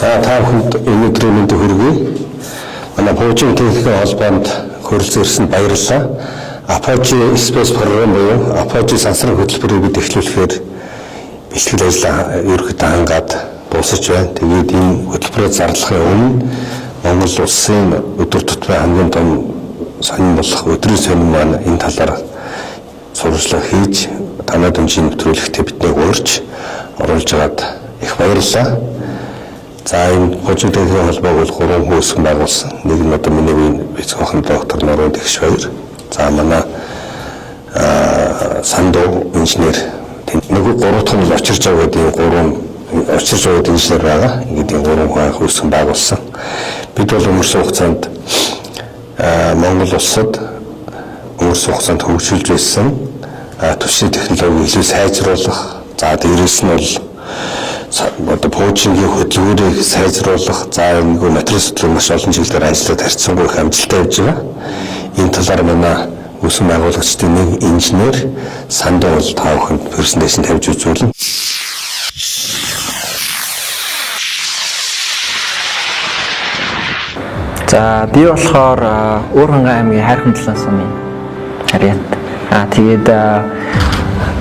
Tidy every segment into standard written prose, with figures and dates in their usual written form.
За та бүхэнд өнөөдрийн мэндийг хүргэе. Манай Пуужин техникийн холбоонд хөрөлцөн ирсэнд баярлалаа. Апожи Space програм буюу Апожи сансрын хөтөлбөрийг бид эхлүүлэхээр бэлтгэл ажлаа ерөнхийдөө хангаад дуусаж байна. Тэгээд энэ хөтөлбөрөөр зарлахын өмнө Монгол улсын өдөр тутмын хамгийн том сонин болох өдрийн сонин маань энэ талаар сурвалжлага хийж танай дэмжийн нэвтрүүлэгтээ биднийг уурч оруулж байгаад их баярлалаа. За энэ Пуужин техникийн холбоог бол 3 хөөсгөн байгуулсан. Нэг нь одоо миний бицгоохон доктор Нуруу Тэгш хоёр. За манай Сандуу инженер нэг 3 дахь нь очирч байгаа гэдэг 3 очирч байгаа инженер байгаа. Ингээд 3 хүн хөөсгөн байгуулсан. Бид бол өнгөрсөн хугацаанд Монгол улсад өнгөрсөн хугацаанд хөгжүүлж байсан түвшний технологиг илүү сайжруулах. За дээрээс нь бол одоо Пуужингийн хөдөлгөөрийг сайжруулах, за нэг материал судлалын маш олон чиглэлээр ажиллаад харьцангуй их амжилттай явж байгаа. Энэ талаар манай үүсгэн байгуулагчдын нэг инженер Сандуу бол та бүхэнд презентацийн тавьж үзүүлнэ. За би болохоор Уурхангай аймгийн Хайрхан талаас сумын харьяат. Тэгээд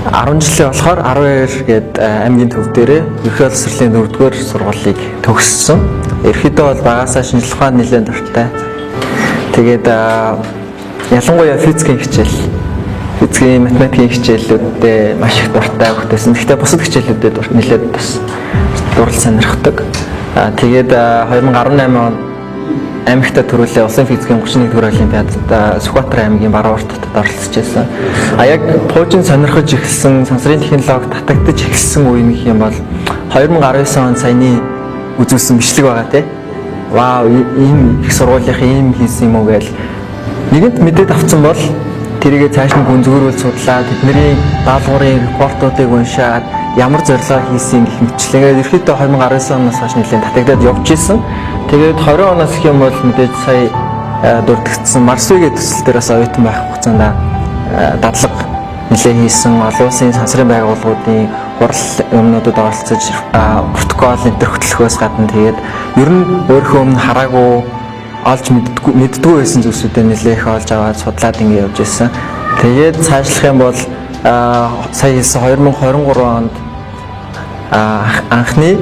10 жилийн болохоор 12 гээд аймгийн төв дээрээ ерхий боловсролын 4-р сургуулийг төгссөн. Ерхийдөө бол багасаа шинжилгээ ухаанд нэлээд дуртай. Тэгээд ялангуяа физикийн хичээл, физикийн математикийн хичээлүүдэд маш их дуртай хөгтөсөн. Гэхдээ бусад хичээлүүдэд нэлээд бас дурал сонирхдаг. Тэгээд 2018 онд Америкт төрүүлээ улсын физикийн 31-р олимпиадад Сүхбаатар аймгийн Баруун Ордод оролцож байсан. Яг Пуужин сонирхож эхэлсэн, сансрын технологи татагдж эхэлсэн үе нэг юм бол 2019 онд саяны үзүүлсэн бичлэг байгаа тий. Вау, ийм их сургуулийнх ийм хийсэн юм уу гэж нэгэнт мэдээд авсан бол тэрийгээ цааш нь гүнзгийрүүл судлаад тэдний даалгаврын репортуудыг уншаад ямар зорилгоор хийсэн гэх мэтчлэгээ ерөөхдөө 2019 оноос хойш нэлээд татагдаад явж исэн. Тэгээд 20 оноос их юм бол мэдээж сая дурдгдсан Марсвигийн төсөл дээр бас оюутан байх хугацаанд дадлага нэлээд хийсэн. Олон улсын сансрын байгууллагуудын хурал юмнуудад оролцож протокол энэ хөтлөхөөс гадна тэгээд ер нь өөрийнхөө өмнө хараагүй олж мэддэггүй байсан зүйлсүүдээ нэлээд их олж аваад судлаад ингэ явж ирсэн. Тэгээд цаашлах юм бол сая хэлсэн 2023 онд анхны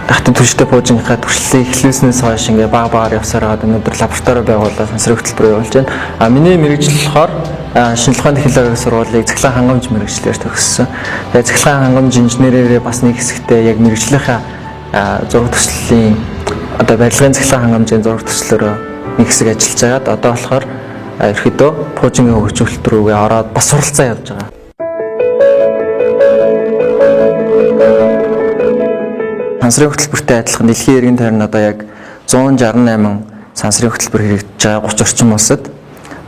хатан түвштэй Пуужингийн туршлагыг эхлүүлснээс хойш ингээ баг явсаар байгаа өнөөдөр лаборатори байгуулаад сансрын хөтөлбөр явуулж байна. Миний мэргэжил болохоор шинжилгээ ухааны технологийн сургуулийг цахилгаан хангамж мэргэжлээр төгссөн. Тэгээд цахилгаан хангамж инженерээрээ бас нэг хэсэгтээ яг мэргэжлийнхаа зураг төслийн одоо барилгын цахилгаан хангамжийн зураг төслөөрөө нэг хэсэг ажиллаж байгаад одоо болохоор ерөөхдөө Пуужингийн хөгжүүлэлт рүүгээ ороод бас суралцаа явж байгаа. Сансрын хөтөлбөртэй адилхан дэлхийн иргэн тойрон одоо яг 168 сансрын хөтөлбөр хэрэгжиж байгаа 30 орчим улсад.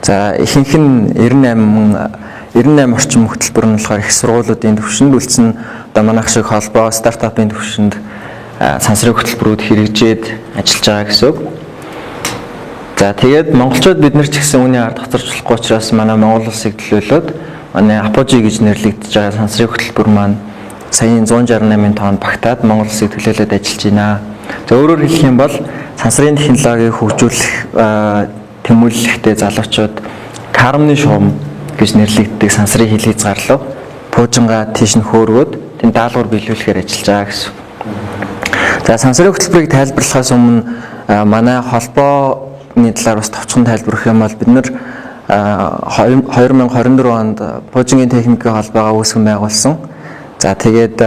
За ихэнх нь 98 орчим хөтөлбөр нь болохоор их сургуулиудын түвшинд үлдсэн одоо манайх шиг холбоо стартапын түвшинд сансрын хөтөлбөрүүд хэрэгжээд ажиллаж байгаа гэсэн үг. За тэгээд монголчууд бид нар ч гэсэн үүний ард хоцорч болохгүй учраас манай Монгол улсыг төлөөлөөд манай Апожи гэж нэрлэгдэж байгаа сансрын хөтөлбөр маань саяын 168 тонн багтаад Монгол улсыг төлөөлөд ажиллаж байна. За өөрөөр хэлэх юм бол сансрын технологиг хөгжүүлэх тэмүүлэлтэй залуучууд карбоны шугам гэж нэрлэгддэг сансрын хил хязгаарлав Пуужингаа тийш нь хөөргөөд тэнд даалгавар биелүүлэхээр ажиллаж байгаа гэсэн. За сансрын хөтөлбөрийг тайлбарлахаас өмнө манай холбооны талаар бас товчхон тайлбарлах юм бол бид нар 2024 онд Пуужингийн техникийн холбоогоо үүсгэн байгуулсан. За тэгээд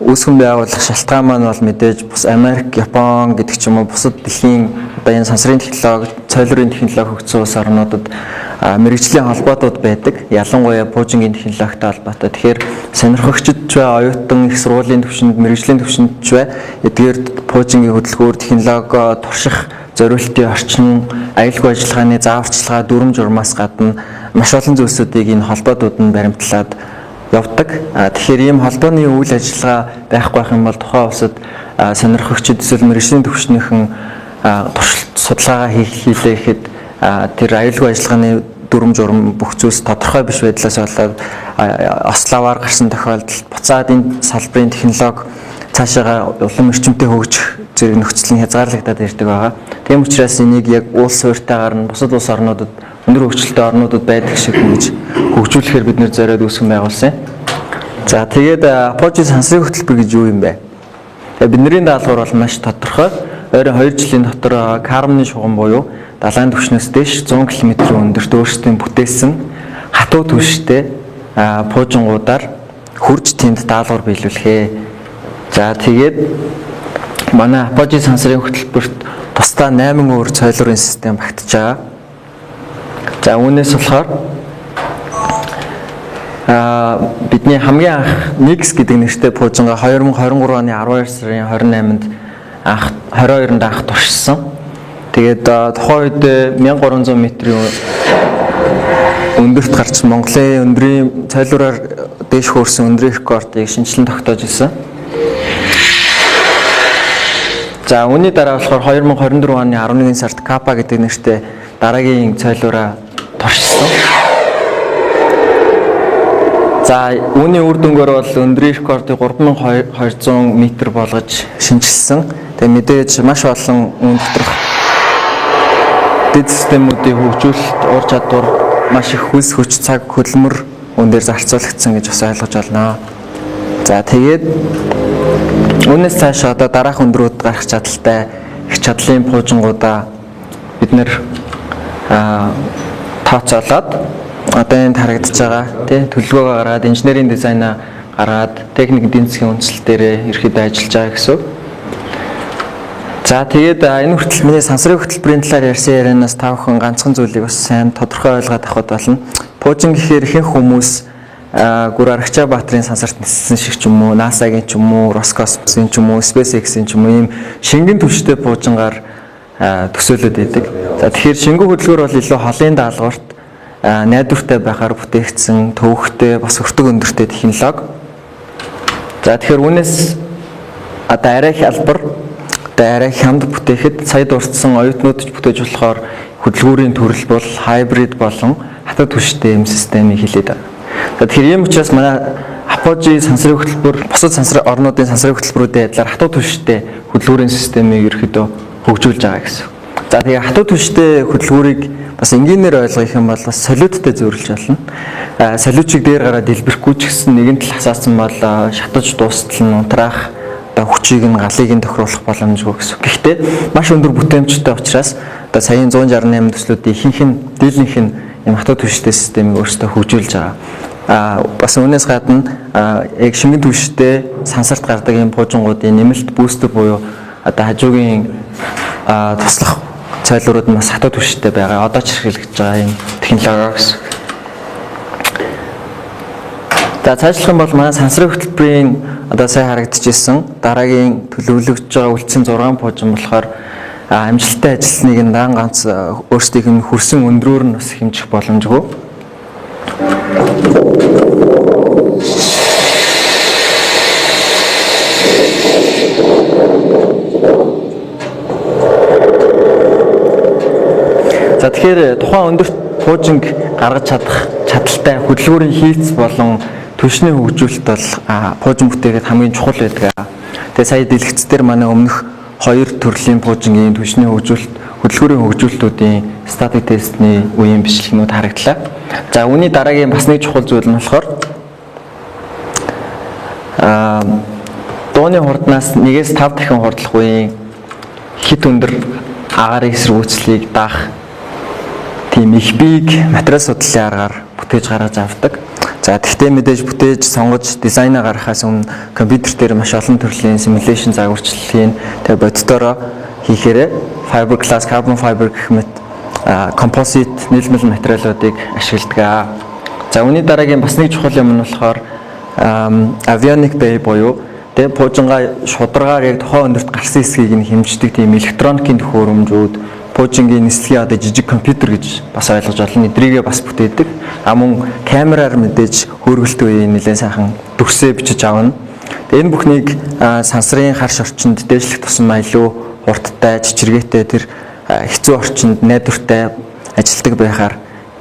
үүсгэн байгуулах шалтгаан маань бол мэдээж бус Америк, Япон гэдэг ч юм уу бусад дэлхийн одоо энэ сансрын технологи, цойлрын технологи хөгжсөн улс орнуудад мэргэжлийн холбоотууд байдаг. Ялангуяа Пуужингийн технологитой холбоотой. Тэгэхээр сонирхогчд ч бай, оюутан их сургуулийн түвшинд, мэргэжлийн түвшинд ч бай эдгээр Пуужингийн хөдөлгөөр технологи турших зориултын орчин, аюулгүй ажиллагааны зааварчилгаа, дүрм журмаас гадна маш олон зүйлсүүдийг энэ холбоотууд нь баримтлаад явдаг. Тэгэхээр ийм холбооны үйл ажиллагаа байхгүй байх юм бол тухайн улсад сонирхогчид эсвэл мэргэжлийн түвшнийхэн туршилт судалгаагаа хийлээхэд тэр аюулгүй ажиллагааны дүрм журм бүх зүйлс тодорхой биш байдлаас болоод ословаар гарсан тохиолдолд буцаад энэ салбарын технологи цаашаага улам эрчимтэй хөгжих зэрэг нөхцөл нь хязгаарлагдаад ирдэг байгаа. Тийм учраас энийг яг улс суурьтайгаар нь бусад улс орнуудад өндөр хөгжилтэй орнуудад байдаг шиг ингэж хөгжүүлэхээр бид нэр зориод үүсгэн байгуулсан. За тэгээд Апожи сансрын хөтөлбөр гэж юу юм бэ? Тэгээд бидний даалгавар бол маш тодорхой. Ойрын 2 жилийн дотор карбоны шугам буюу далайн түвшнээс дээш 100 км өндөрт өөрсдөө бүтээсэн хатуу түвштэй пуужингуудаар хурж тэнд даалгавар биелүүлэхээ. За тэгээд манай Апожи сансрын хөтөлбөрт тусдаа 8 өөр цойлуурын систем багтаж байгаа. За үүнээс болохоор бидний хамгийн анх Nix гэдэг нэртэй пуужингаа 2023 оны 12 сарын 28-нд 22-нд анх туршсан. Тэгээд тухайн үед 1300 м-ийн өндөрт гарч Монголын өндрийн цойлуураар дээш хөөрсөн өндрийн рекордыг шинжилэн тогтоож ирсэн. За үүний дараа болохоор 2024 оны 11 сард Kappa гэдэг нэртэй дараагийн цойлуураа туршсан. За үүний үр дүнгээр бол өндрийн рекордыг 3200 м болгож шинжилсэн. Тэгээ мэдээж маш олон үн доторх дэд системүүдийн хөгжүүлэлт ур чадвар маш их хөлс хүч цаг хөдөлмөр үн дээр зарцуулагдсан гэж бас ойлгож байна. За тэгээд үүнээс цааш одоо дараах өндрүүд гарах чадaltaй их чадлын пуужингуудаа бид нэр тооцоолоод одоо энд харагдаж байгаа тий төлөвлөгөө гаргаад инженерийн дизайнаа гаргаад техник эдийн засгийн үндэслэл дээр ерөөдөө ажиллаж байгаа гэсэн. За тэгээд энэ хүртэл миний сансрын хөтөлбөрийн талаар ярьсан ярианаас та бүхэн ганцхан зүйлийг бас сайн тодорхой ойлгоод авах болно. Пуужин гэхээр ихэнх хүмүүс Гүр Аргачаабаатрын сансарт ниссэн шиг ч юм уу, NASA-гийн ч юм уу, Роскосмосын ч юм уу, SpaceX-ийн ч юм уу ийм шингэн түвштэй пуужингаар төсөөлөд байдаг. За тэгэхээр шингэн хөдөлгөөр бол илүү холын даалгаварт найдвартай байхаар бүтээгдсэн төвөгтэй бас өртөг өндөртэй технологи. За тэгэхээр үүнээс одоо арай хялбар арай хямд бүтээхэд сая дурдсан оюутнууд ч бүтээж болохоор хөдөлгүүрийн төрөл бол хайбрид болон хатад түвштэй юм системийг хэлээд байна. Тэгэхээр ийм учраас манай Апожи сансрын хөтөлбөр бусад сансрын орнуудын сансрын хөтөлбөрүүдийн адилаар хатуу түвштэй хөдөлгүүрийн системийг ерөөдөө хөгжүүлж байгаа гэсэн. За тэгээ хатуу түвштэй хөдөлгүүрийг бас энгийнээр ойлгох юм бол бас солиудтай зөөрлөж болно. Солиучийг дээр гараад дэлбэрэхгүй ч гэсэн нэгэн тал хасаасан бол шатаж дуустал нь унтраах хүчийг нь галыг нь тохируулах боломжгүй гэсэн. Гэхдээ маш өндөр бүтээмжтэй учраас одоо саяын 168 төслүүдийн ихэнх нь дийлэнх нь энэ хатуу түвштэй системийг өөрсдөө хөгжүүлж байгаа. Бас үүнээс гадна яг шингэн түвштэй сансарт гардаг юм пуужингуудын нэмэлт бустер буюу одоо хажуугийн туслах цойлуурууд нь бас хатуу түвштэй байгаа. Одоо ч хэрэглэж байгаа юм технологи гэсэн. За цаашлах юм бол манай сансрын хөтөлбөрийн одоо сайн харагдчихсэн дараагийн төлөвлөгдөж байгаа үлдсэн 6 пуужин болохоор амжилттай ажилласныг нь ганц өөрсдийнх нь хүрсэн өндрөөр нь бас хэмжих боломжгүй. За тэгэхээр тухайн өндөрт пуужинг гаргаж чадах чадaltaй хөдөлгүүрийн хийц болон түвшний хөгжүүлэлт бол пуужин бүтээгээд хамгийн чухал байдаг. Тэгээ сая дэлгэцээр манай өмнөх 2 төрлийн пуужингийн түвшний хөгжүүлэлт хөдөлгүүрийн хөгжүүлэлтүүдийн статик тестний үеийн бичлэгнүүд харагдлаа. За үүний дараагийн бас нэг чухал зүйл нь болохоор дууны хурднаас 1-5 дахин хурдлах үеийн хит өндөр агаар эсэргүүцлийг даах тийм их бийг материал судлалын аргаар бүтээж гаргаж авдаг. За тэгтээ мэдээж бүтээж сонгож дизайнаа гаргахаас өмнө компьютер дээр маш олон төрлийн симуляшн загварчлалын тэгээ боддороо хийхээр fiberglass, carbon fiber гэх мэт композит нийлмэл материалуудыг ашигладаг. За үүний дараагийн бас нэг чухал юм нь болохоор avionic bay буюу тэгээ пуужингаа шударгаар яг тухайн өндөрт гарсан хэсгийг нь хэмждэг тийм электроникийн төхөөрөмжүүд пуужингийн нислэгийн одоо жижиг компьютер гэж бас ойлгож олно. Эдрийгээ бас бүтээдэг. Мөн камераар мэдээж хөөргөлтөө үеийн нэлээд сайхан дүрсээ бичиж авна. Энэ бүхнийг сансрын харш орчинд дээшлэх тусмаа илүү хурдтай, чичиргээтэй тэр хэцүү орчинд найдвартай ажилтдаг байхаар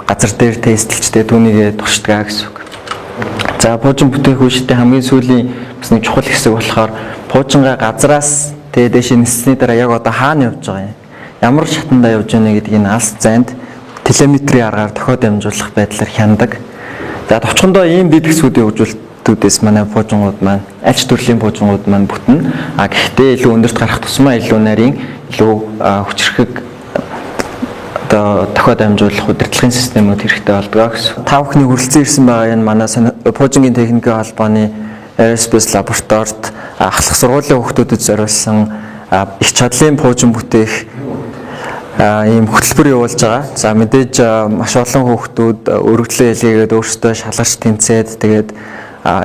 газар дээр тестэлжтэй түүнийгээ туршдаг гэсэн үг. За пуужин бүтээх үедээ хамгийн сүүлийн бас нэг чухал хэсэг болохоор пуужингаа газраас тэгээ дэше ниссний дараа яг одоо хаана явж байгаа юм? Ямар шатанда явж байна гэдгийг энэ алс зайд телеметрийн аргаар тохиод дамжуулах байдлаар хяндаг. За товчхондоо ийм дэд хэсгүүдийн хөгжүүлэлтүүдээс манай пуужингууд маань аль ч төрлийн пуужингууд маань бүтэн. Гэхдээ илүү өндөрт гарах тусмаа илүү нарийн илүү хүчрхэг одоо тохиод дамжуулах удирдлагын системүүд хэрэгтэй болдог гэсэн. Та бүхний хүрэлцэн ирсэн байгаа энэ манай пуужингийн техникийн холбооны Aerospace лабораторид ахлах сургуулийн хүүхдүүдэд зориулсан их чадлын пуужин бүтээх ийм хөтөлбөр явуулж байгаа. За мэдээж маш олон хүүхдүүд өргөдлөө хэлгээд өөрсдөө шалгарч тэнцээд тэгээд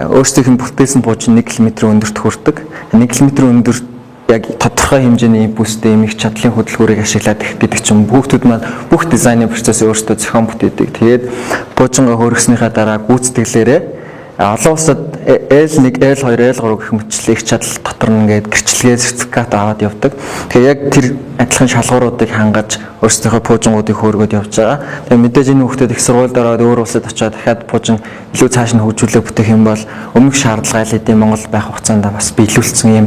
өөрсдийнх нь бүтээсэн пуужин 1 км өндөрт хүрдэг. 1 км өндөрт яг тодорхой хэмжээний импульстэй их чадлын хөдөлгөөрийг ашиглаад гэдэг чинь хүүхдүүд маань бүх дизайны процессыг өөрсдөө зохион бүтээдэг. Тэгээд пуужингаа хөргснийхаа дараа гүйцэтгэлээрээ олон улсад L1, L2, L3 гэх мэтчлэн их чадал дотор нь ингээд гэрчлэгээ сертификат аваад явдаг. Тэгэхээр яг тэр адилхан шалгууруудыг хангаж өөрсдийнхөө пуужингуудыг хөөргөд явж байгаа. Тэгээд мэдээж энэ хүүхдүүд их сургуульд ороод өөр улсад очиод дахиад пуужин илүү цааш нь хөгжүүлэх бүтээх юм бол өмнөх шаардлага аль хэдийн Монгол байх хугацаанд бас биелүүлсэн юм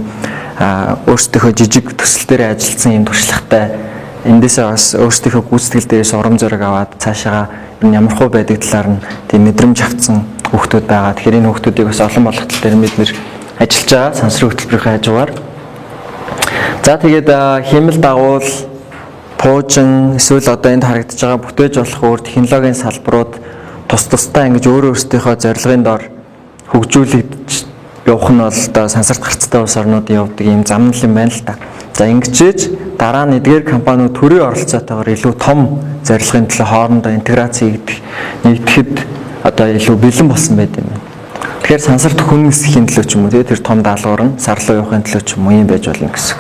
өөрсдийнхөө жижиг төсөл дээр ажилласан юм туршлагатай эндээсээ бас өөрсдийнхөө гүйцэтгэл дээрээс урам зориг аваад цаашаа ямар хөө байдаг талаар нь тийм мэдрэмж авсан хүүхдүүд байгаа. Тэгэхээр энэ хүүхдүүдийг бас олон болох тал дээр бид нэр ажиллаж байгаа сансрын хөтөлбөрийн хажуугаар. За тэгээд хэмэл дагуул пуужин эсвэл одоо энд харагдаж байгаа бүтээж болох өөр технологийн салбарууд тус тусдаа ингэж өөрсдийнхөө зорилгын дор хөгжүүлэгдэж явах нь бол одоо сансарт гарцтай улс орнуудын явдаг юм зам юм байна л та. За ингэжээж дараа нь эдгээр компаниуд төрийн оролцоотойгоор илүү том зорилгын төлөө хоорондоо интеграц нэгдэхэд одоо илүү бэлэн болсон байт юм. Тэгэхээр сансарт хүн нисхийн төлөө ч юм уу тэр том даалгавар нь сарлуу явахын төлөө ч юм уу юм байж болно гэсэн.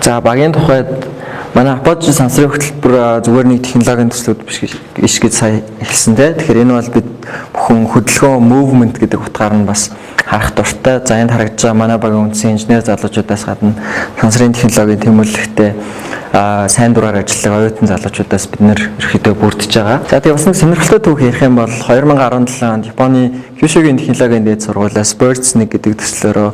За багийн тухайд манай Апожи сансрын хөтөлбөр зүгээр нэг технологийн төслүүд биш гэж сая хэлсэн те. Тэгэхээр энэ бол бид бүхэн хөдөлгөөн movement гэдэг утгаар нь бас харах дуртай. За энд харагдж байгаа манай багийн үндсэн инженер залуучуудаас гадна сансрын технологийн тэмүүлэгтээ сайн дураар ажилладаг оюутан залуучуудаас бид нэр ерөөхдөө бүрдэж байгаа. За тэгээ бас нэг сонирхолтой түүх ярих юм бол 2017 онд Японы Kyushuгийн технологийн дээд сургуулиас Birds 1 гэдэг төслөөрөө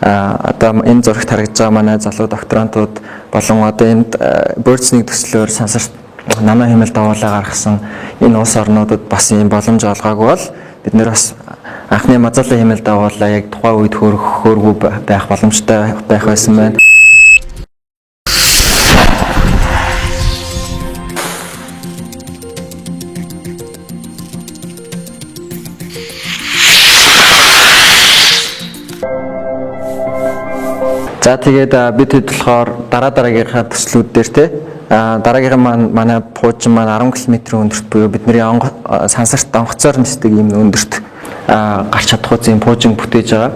одоо энэ зурагт харагдж байгаа манай залуу докторантууд болон одоо энд Birds 1 төслөөр сансарт намаа хэмэл давуулаа гаргасан энэ улс орнуудад бас ийм боломж олгоогүй бол бид нэр бас анхны мазалын хэмэл давуулаа яг тухайн үед хөөргөө байх боломжтой байх байсан байна. За тэгээд бид хэд болохоор дараагийнхаа төслүүд дээр те дараагийнхан манай пуужин маань 10 км өндөрт буюу бидний сансарт онгоцоор нисдэг юм өндөрт гарч чадах үс юм пуужин бүтээж байгаа.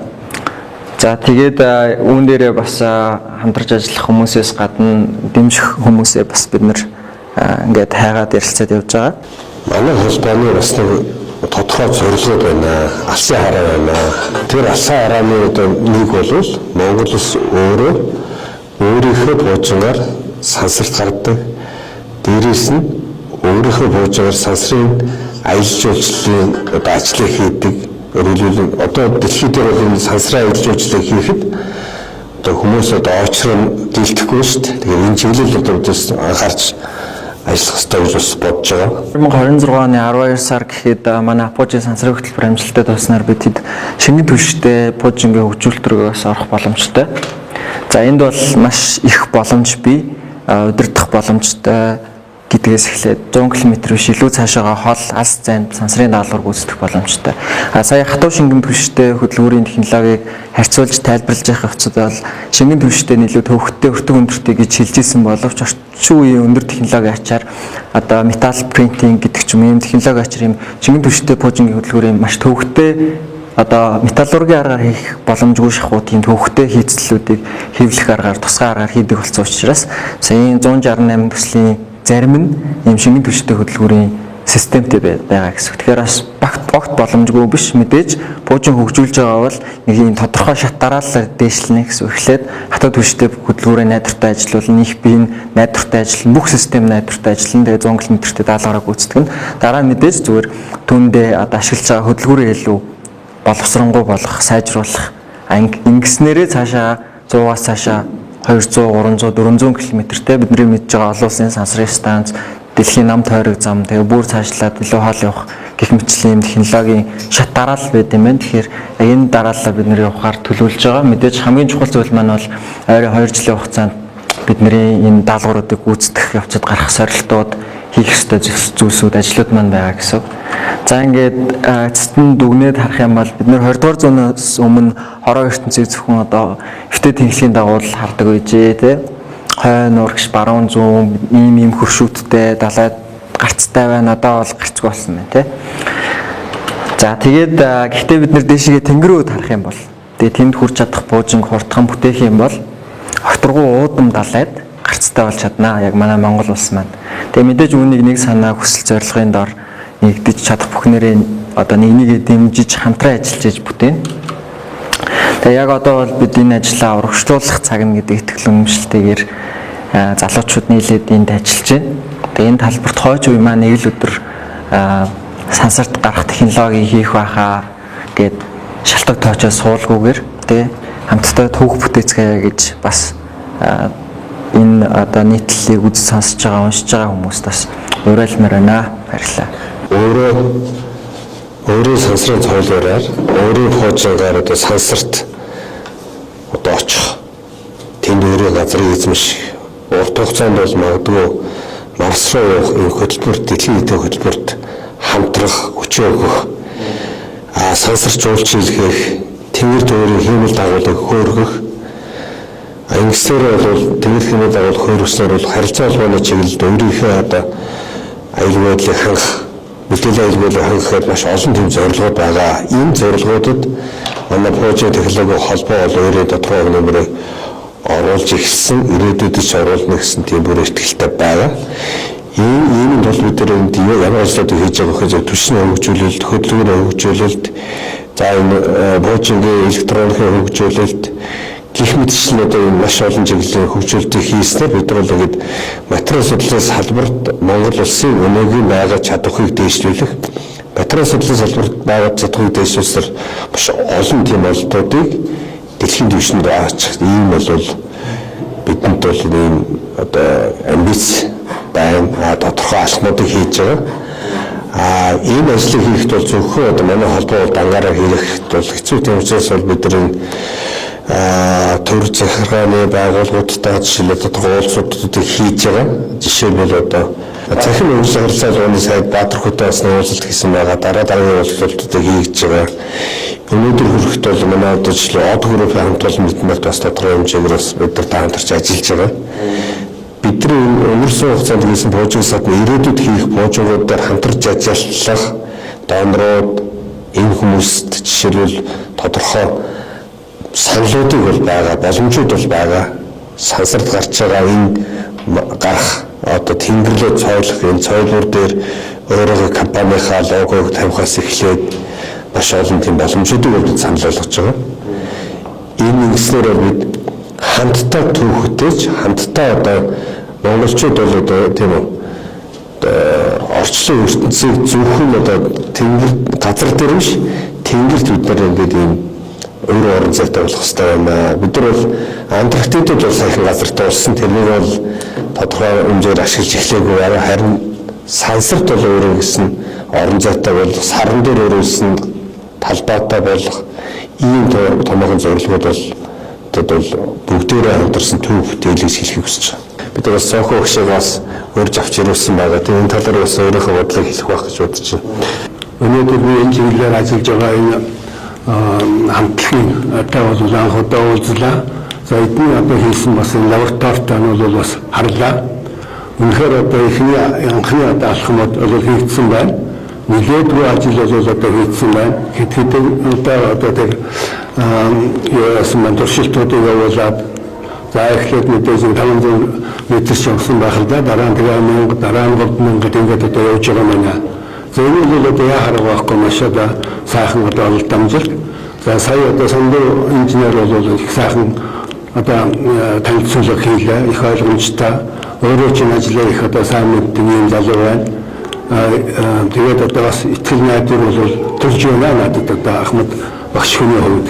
За тэгээд үүн дээрээ бас хамтарч ажиллах хүмүүсээс гадна дэмжих хүмүүсээ бас бид нэр ингээд хайгаад ярилцаад явж байгаа. Манай холбооны бас нэг тодорхой зорилгод байна. Алсын хараа байна. Тэр алсын харааны одоо нэг бол Монгол улс өөрийнхөө пуужингаар сансарт гаргадаг. Дээрээс нь өөрийнхөө пуужингаар сансрын аялал жуулчлалын одоо ажлыг хийдэг. Өөрөлдвөл одоо дэлхийд дээр бол энэ сансрын аялал жуулчлалыг хийхэд одоо хүмүүс одоо очрон дийлдэхгүй шүү дээ. Тэгэхээр энэ чиглэл одоо анхаарч ажиллах хэрэгтэй гэж бас бодож байгаа. 2026 оны 12 сар гэхэд манай Апожи сансрын хөтөлбөр амжилттай дуусснаар бид хэд шинэ түвшинтэй пуужингийн хөгжүүлэлт рүүгээс орох боломжтой. За энд бол маш их боломж бий. Удирдах боломжтой гэдгээс эхлээд 100 км биш илүү цаашаага хол алс зайд сансрын даалгавар гүйцэтгэх боломжтой. Сая хатуу шингэн түвшинтэй хөдөлгүүрийн технологиг харьцуулж тайлбарлаж явах хэвчээд бол шингэн түвшинтэй илүү төвөгтэй өртөг өндөртэй гэж хэлжсэн боловч орчин үеийн өндөр технологи ачаар одоо металл принтинг гэдэг ч юм технологи ачаар юм шингэн түвшинтэй пуужингийн хөдөлгүүрийн маш төвөгтэй одоо металлургийн аргаар хийх боломжгүй шахуутын төвөгтэй хийцлүүдийг хэвлэх аргаар тусгай аргаар хийдэг болсон учраас сая 168 төслийн зарим нь ийм шингэн түвшинтэй хөдөлгүүрийн системтэй байгаа гэсэн. Тэгэхээр бас багт боломжгүй биш мэдээж пуужин хөгжүүлж байгаа бол нэг юм тодорхой шат дараалал дээшлэнэ гэсэн. Эхлээд хатуу түвшинтэй хөдөлгүүрээ найдвартай ажиллуулна, их биеийн найдвартай ажиллана, бүх систем найдвартай ажиллана. Тэгээ 100 км-тэй даалгавраа гүйцэтгэнэ. Дараа нь мэдээж зүгээр түүндээ одоо ашиглаж байгаа хөдөлгүүрээ илүү боловсронгуй болгох, сайжруулах. Ингэснээрээ цаашаа 100-аас цаашаа 200, 300, 400 км-тэй бидний мэдж байгаа олон улсын сансрын станц, дэлхийн нам тойрог зам, тэгээ бүр цаашлаад илүү хоол явах гэх мэтлийн технологийн шат дараалал байд юм байна. Тэгэхээр энэ дарааллаа бид нэр явахаар төлөвлөж байгаа. Мэдээж хамгийн чухал зүйл маань бол ойрын 2 жилийн хугацаанд бидний энэ даалгавруудыг гүйцэтгэх явцад гарах сорилтууд, хийх ёстой зүйлсүүд, ажлууд маань байгаа гэсэн. За ингээд эцэстэн дүгнээд харах юм бол бид нэр 20 дугаар зуунаас өмнө хороо ертөнцийг зөвхөн одоо эвтэй тэнхлийн дагуу хардаг байжээ тий. Хойно урагш баруун зүүн ийм хөршүүттэй далайд гарцтай байна, одоо бол гарцгүй болсон байна тий. За тэгээд гэхдээ бид нэр дээшгээ тэнгэр рүү харах юм бол тэгээд тэнд хүрч чадах буужинг хурдхан бүтээх юм бол огторгуу уудам далайд гарцтай болж чаднаа. Яг манай Монгол улс маань. Тэгээд мэдээж үүнийг нэг санаа хүсэл зорилгын дор нэгдэж чадах бүхнээрээ одоо нэгнийгээ дэмжиж хамтран ажиллаж иж бүтээн. Тэгээ яг одоо бол бид энэ ажлаа урагшлуулах цаг нь гэдэг итгэл үнэмшилтэйгээр залуучууд нийлээд энд ажиллаж байна. Тэгээ энэ талбарт хойч үе маань нэг л өдөр сансарт гарах технологи хийх байхаа гэд шалтгаан тоочоо суулгүйгээр тэгээ хамтдаа түүх бүтээцгээе гэж бас энэ одоо нийтлэлийг үз сонсож байгаа, уншиж байгаа хүмүүст бас уриалмаар байна. Баярлалаа. Өөрийн сансрын цойлоороор өөрийн хуучингаар одоо сансарт одоо очих тэнд өөрийн газрын эзэмших урт хугацаанд бол магадгүй Марс руу явах энэ хөтөлбөрт, дэлхийн нийтийн хөтөлбөрт хамтрах, хүчээ өгөх, сансарт жуулчлах, тэнгэр тойргийн хиймэл дагуулыг хөөргөх. Ингэснээр бол тэнгэр хиймэл дагуул хөөргөснөр бол харилцаа холбооны чиглэлд өөрийнхөө одоо аюул байдлыг хангах, мэдээлэл аюул байдлыг хангахад маш олон тийм зорилгууд байгаа. Энэ зорилгуудад манай project технологийн холбоо бол өөрөө тодорхой нэмрээ оруулж ирсэн, ирээдүйд ч оруулна гэсэн тийм бүр ихтэй байгаа. Ийм бол бид нар энд ямар ажлуудыг хийж байгаа гэхээр түвшний хөгжүүлэлт, хөдөлгөөний хөгжүүлэлт, за энэ project-ийн электроникийн хөгжүүлэлт гэх мэтчлэн одоо энэ маш олон чиглэлийн хөгжүүлэлтийг хийснээр бид нар бол ингээд материал судлалын салбарт Монгол улсын өнөөгийн байгаа чадварыг дээшлүүлэх, материал судлалын салбарт байгаа чадварыг дээшлүүлсээр маш олон тийм олдуудыг дэлхийн түвшинд аваачих. Ийм бол бидэнд бол ийм одоо амбиц байна, тодорхой алхмуудыг хийж байгаа. Энэ ажлыг хийхэд бол зөвхөн одоо манай холбоо бол дангаараа хийхэд бол хэцүү. Тийм учраас бол бид нар төр захиргааны байгууллагуудтай жишээлбэл тодорхой уулзалтуудыг хийж байгаа. Жишээлбэл одоо захиргааны уулзалт харилцааны сайд Баатар хотын осны уулзалт хийсэн байгаа. Дараагийн уулзалтуудыг хийж байгаа. Өнөөдөр хүрэхэд бол манай одоо жишээ од группийн хамт олон нийтмэлд бас тодорхой хэмжээгээр бас бид нар хамтарч ажиллаж байгаа. Бидний өнгөрсөн хугацаанд хийсэн project сад ирээдүйд хийх project-уудаар хамтарч ажиллах донорууд энэ хүмүүст жишээлбэл тодорхой саналуудыг бол байгаа, боломжууд бол байгаа. Сансарт гарч байгаа энэ гарах одоо тэнгэрлээ цойлох энэ цойлуур дээр өөрийнхөө компанийнхаа логог тавихаас эхлээд маш олон тийм боломжуудыг бол санал болгож байгаа. Энэ нэгснээр бид хамтдаа түүхтэж, хамтдаа одоо монголчууд бол одоо тийм үү орчлон ертөнцийг зөвхөн одоо тэнгэр газар дээр биш, тэнгэрт бид нар ингээд ийм өөр орон зайтай болох хэрэгтэй байна. Бид нар бол Антарктидад бол саяхан газартай улсан, тэрнийг бол тодорхой хэмжээр ашиглаж эхлэегүй байгаа. Харин сансарт бол өөрөө гэсэн орон зайтай бол саран дээр өөрөөсөн талбайтай болох ийм томоохон зорилгууд бол одоо бүгдээрээ хамтарсан төв бүтээлийг хэлхийг хүсэж байгаа. Бид бас цонхоо өгшийг бас урьж авч ирүүлсэн байгаа. Тэгээ энэ талаар бас өөрийнхөө бодлыг хэлэх байх гэж бодож байна. Өнөөдөр би энэ чиглэлээр ажиллаж байгаа энэ хамтлагийн одоо бол анх удаа уулзлаа. За эдний одоо хийсэн бас энэ лабораторитой нь бол бас харлаа. Үнэхээр одоо ихний анхны одоо алхмууд бол хийгдсэн байна. Нэлээдгүй ажил бол одоо хийгдсэн байна. Хэд одоо тэр яасан маань туршилтуудыг явуулаад за эхлээд мэдээж 500 метр явсан байх л да. Дараа нь тэгээ 1000, дараа нь 3000 ингээд одоо явж байгаа байна. За энэ бол одоо яхаар байхгүй маш одоо сайхан одоо дамжуулт. За сая одоо сондоо инженер бол их сайхан одоо танилцуулга хийлээ. Их ойлгомжтой. Өөрөө чинь ажиллаа их одоо сайн мэддэг юм залуу байна. Тэгээд одоо бас итгэл найдвар бол төрж байна надад одоо Ахмад багш хүний хувьд.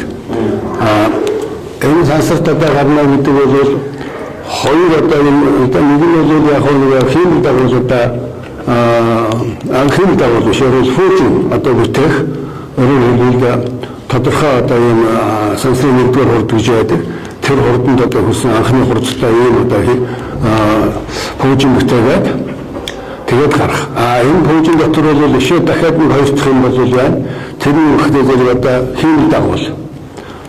Энэ сансарт одоо гарна гэдэг бол хоёр одоо нэг нь бол яг нэг химийн дагуулуудаа анхны дагуул ширүүл фүүжин одоо бүтээх өөрөөр тодорхой одоо ийм сансрын нэгдүгээр хурд гэж байдаг. Тэр хурданд одоо хүссэн анхны хурцтай ийм одоо фүүжин бүтээгээд тэгээд гарах. Энэ фүүжин дотор бол ишээ дахиад нэг хоёр дахь юм бол байна. Тэрний ихтэй одоо химийн дагуул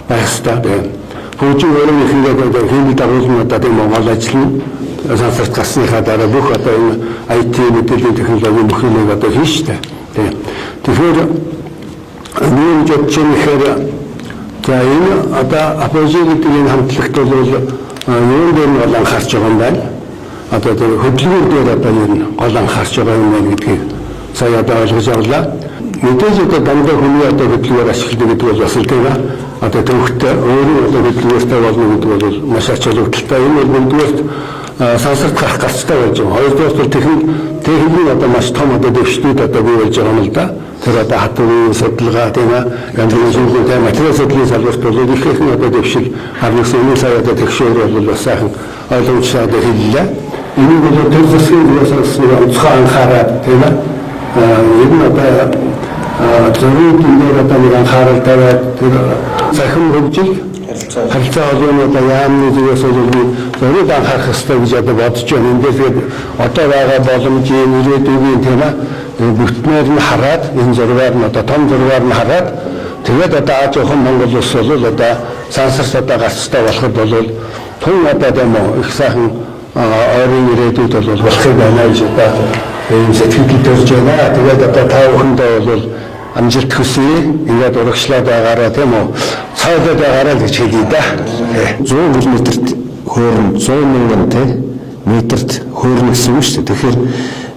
байх хэрэгтэй. Фүүжин өөрөөр хэлбэл химийн дагуул нь одоо тийм Монгол ажил нь сансарт гарсныхаа дараа бүх одоо энэ IT мэдээллийн технологийн бүхнийг одоо хийн штэ. Тэгэхээр нэг жишээхээр за энэ одоо апожи гэдэг энэ хамтлагт бол юун дээр нь бол анхаарч байгаа юм байна. Одоо тэр хөдөлгөөн дээр одоо энэ гол анхаарч байгаа юм байна гэдгийг сая одоо ойлгож авлаа. Мэдээж одоо дандаа хүний одоо хөдөлгөөр ашигладаг гэдэг бол бас л тийм аа. Одоо төвхтэй өөрөө одоо хөдөлгөөртэй болно гэдэг бол маш ач холбогдолтой. Энэ бол нэгдүгээр сансарт гарах гарцтай байж байгаа. Хоёрдугаар бол техникийн одоо маш том одоо дэвшнүүд одоо бий болж байгаа юм л да. Тэр одоо хатуугийн судалгаа тийм аа. Янзын зүйлтэй материал судлалын салбарт бол ихэнх одоо дэвшил харнаас өмнө сая одоо тэгшээр бол бас сайхан ойлгомжтой одоо хэллээ. Энэ бол тэр засгийн юусаас онцгой анхаарал тийм аа. Энэ одоо зөвхөн энэ одоо нэг анхаарал тавиад тэр захин хөгжил харилцаа холбооны яамны зүйлээс зөвхөн анхаарах хэрэгтэй гэж одоо бодож байна. Эндээс одоо байгаа боломжийн ирээдүйн тийм аа бүтнээр нь хараад энэ зургаар нь одоо том зургаар нь хараад тэгээд одоо Аз ухаан Монгол улс бол одоо сансарт одоо гарцтай болоход бол тун одоо тийм их сайхан ойрын ирээдүйд бол болохыг байна гэж одоо ийм сэтгэл төрж байна. Тэгээд одоо та бүхэндээ бол амжилт хүсье. Ингээд урагшлаад байгаараа тийм үү. Цаадаад байгаараа гэж хэлье да. 100 км-т хөөрн 100 мянган метрт хөөрнө гэсэн үг шүү дээ. Тэгэхээр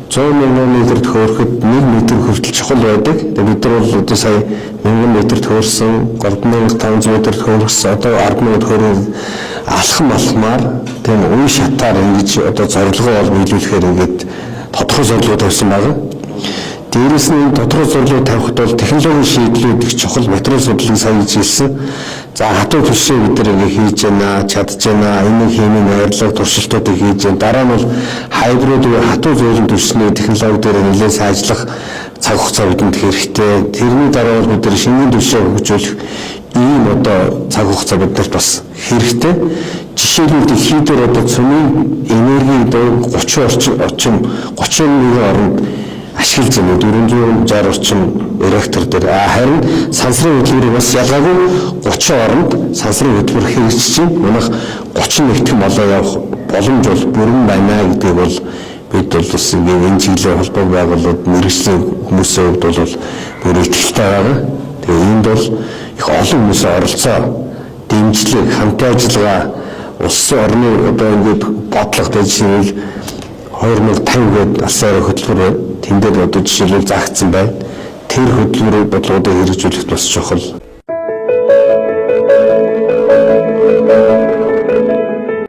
100 мянган метрт хөөрөхөд 1 метр хүртэл чухал байдаг. Тэгээд бид нар бол одоо сая 1000 метрт хөөрсөн, 3500 метрт хөөрсөн, одоо 100000-д хөөрөөр алхмаар тийм үе шатаар ингэж одоо зорилгоо бол биелүүлэхээр ингээд тодорхой зорилгоо тавьсан байна. Дээрээс нь тодорхой зорилгоо тавихад бол технологийн шийдлүүд их чухал, материал судлалын сайн хэлсэн. За хатуу түвшээ бид нар ингэ хийж байна, чадж байна, энэ хэмээн ойрлог туршилтуудыг хийж байна. Дараа нь бол хайбрид хатуу зөөлөн түвшний технологи дээр нэлээд сайжлах цаг хугацаа бидэнд хэрэгтэй. Тэрний дараа бол бид нар шинийн түвшээ хөгжүүлэх ийм одоо цаг хугацаа биднэрт бас хэрэгтэй. Жишээлбэл хийдэр одоо цөмийн энерги дөө 31 орнд ашиглаж байна. 460 орчим реактор дээр. Харин сансрын хөдөлгөөрийг бас ялгаагүй 30 оронд сансрын хөдөлгөөр хэрэгжиж байна. Манайх 31 дэх молоо явах боломж бол бүрэн байна гэдэг бол бид бол бас энэ чиглэлийн холбоо байгууллагууд мэргэжлийн хүмүүсийн хувьд бол бүр итгэлтэй байгаа. Тэгээ энд бол их олон хүмүүсийн оролцоо, дэмжлэг, хамтын ажиллагаа, улсын орны одоо ингээд бодлого дэжлэл 2050 гээд алсаар хөтөлбөр тэн дээр одоо жишээлбэл заагдсан байна. Тэр хөтөлбөрийг бодлогуудыг хэрэгжүүлэхэд бас чухал